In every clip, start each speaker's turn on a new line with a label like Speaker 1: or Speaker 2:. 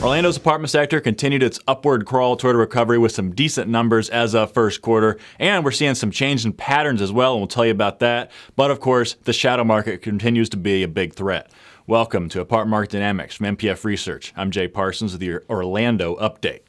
Speaker 1: Orlando's apartment sector continued its upward crawl toward a recovery with some decent numbers as of first quarter, and we're seeing some change in patterns as well, and we'll tell you about that. But of course, the shadow market continues to be a big threat. Welcome to Apartment Market Dynamics from MPF Research. I'm Jay Parsons with your Orlando update.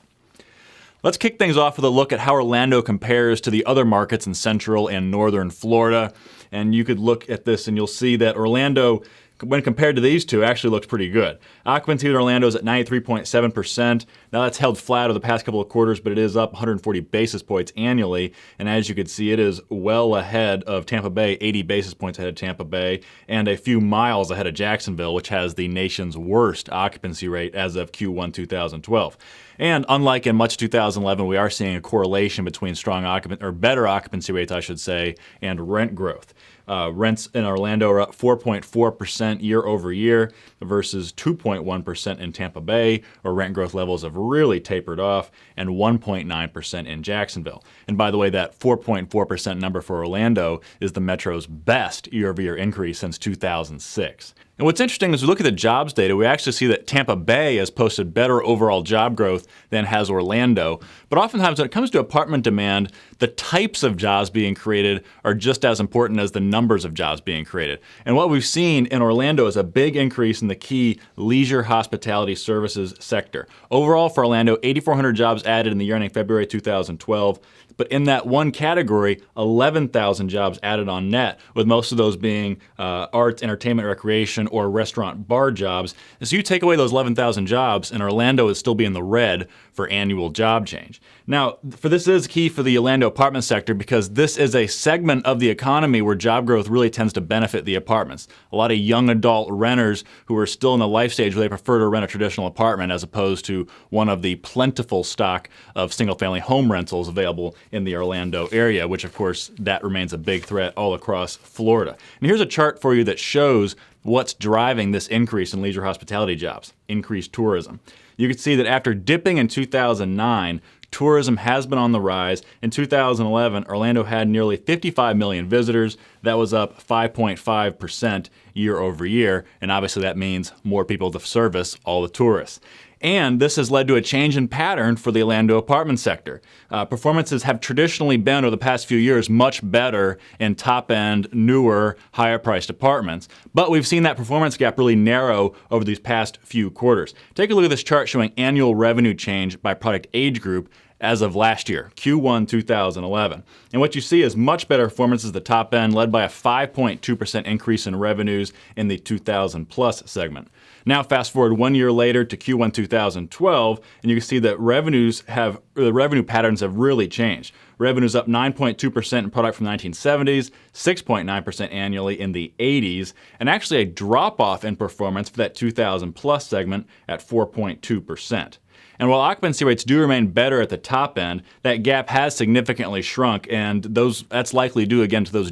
Speaker 1: Let's kick things off with a look at how Orlando compares to the other markets in central and northern Florida. And you could look at this and you'll see that Orlando, when compared to these two, actually looks pretty good. Occupancy in Orlando is at 93.7%. Now that's held flat over the past couple of quarters, but it is up 140 basis points annually. And as you can see, it is well ahead of Tampa Bay, 80 basis points ahead of Tampa Bay, and a few miles ahead of Jacksonville, which has the nation's worst occupancy rate as of Q1 2012. And unlike in much 2011, we are seeing a correlation between better occupancy rates, I should say, and rent growth. Rents in Orlando are up 4.4% year over year versus 2.1% in Tampa Bay, where rent growth levels have really tapered off, and 1.9% in Jacksonville. And by the way, that 4.4% number for Orlando is the Metro's best year-over-year increase since 2006. And what's interesting is we look at the jobs data, we actually see that Tampa Bay has posted better overall job growth than has Orlando. But oftentimes when it comes to apartment demand, the types of jobs being created are just as important as the numbers of jobs being created. And what we've seen in Orlando is a big increase in the key leisure hospitality services sector. Overall for Orlando, 8,400 jobs added in the year ending February 2012. But in that one category, 11,000 jobs added on net, with most of those being arts, entertainment, recreation, or restaurant bar jobs. And so you take away those 11,000 jobs, and Orlando is still be in the red for annual job change. Now, this is key for the Orlando apartment sector because this is a segment of the economy where job growth really tends to benefit the apartments. A lot of young adult renters who are still in the life stage where they prefer to rent a traditional apartment as opposed to one of the plentiful stock of single-family home rentals available in the Orlando area, which of course that remains a big threat all across Florida. And here's a chart for you that shows what's driving this increase in leisure hospitality jobs: increased tourism. You can see that after dipping in 2009, tourism has been on the rise. In 2011, Orlando had nearly 55 million visitors. That was up 5.5% year over year, and obviously that means more people to service all the tourists. And this has led to a change in pattern for the Orlando apartment sector. Performances have traditionally been, over the past few years, much better in top-end, newer, higher-priced apartments. But we've seen that performance gap really narrow over these past few quarters. Take a look at this chart showing annual revenue change by product age group as of last year, Q1 2011. And what you see is much better performances at the top end, led by a 5.2% increase in revenues in the 2,000 plus segment. Now fast forward 1 year later to Q1 2012, and you can see that the revenue patterns have really changed. Revenues up 9.2% in product from the 1970s, 6.9% annually in the 80s, and actually a drop-off in performance for that 2,000 plus segment at 4.2%. And while occupancy rates do remain better at the top end, that gap has significantly shrunk, and that's likely due again to those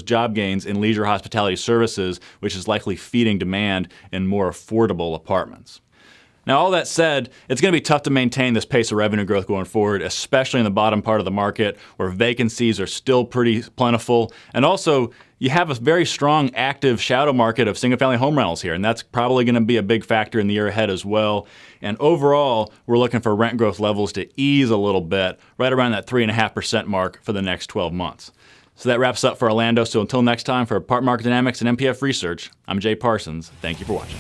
Speaker 1: job gains in leisure hospitality services, which is likely feeding demand in more affordable apartments. Now, all that said, it's going to be tough to maintain this pace of revenue growth going forward, especially in the bottom part of the market where vacancies are still pretty plentiful. And also, you have a very strong, active shadow market of single-family home rentals here, and that's probably going to be a big factor in the year ahead as well. And overall, we're looking for rent growth levels to ease a little bit, right around that 3.5% mark for the next 12 months. So that wraps up for Orlando. So until next time, for Apartment Market Dynamics and MPF Research, I'm Jay Parsons. Thank you for watching.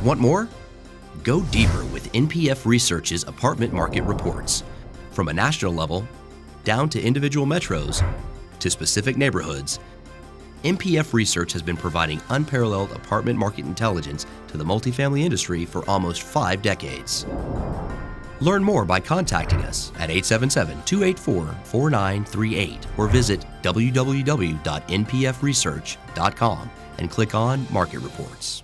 Speaker 2: Want more? Go deeper with NPF Research's apartment market reports. From a national level, down to individual metros, to specific neighborhoods, NPF Research has been providing unparalleled apartment market intelligence to the multifamily industry for almost 5 decades. Learn more by contacting us at 877-284-4938 or visit www.npfresearch.com and click on Market Reports.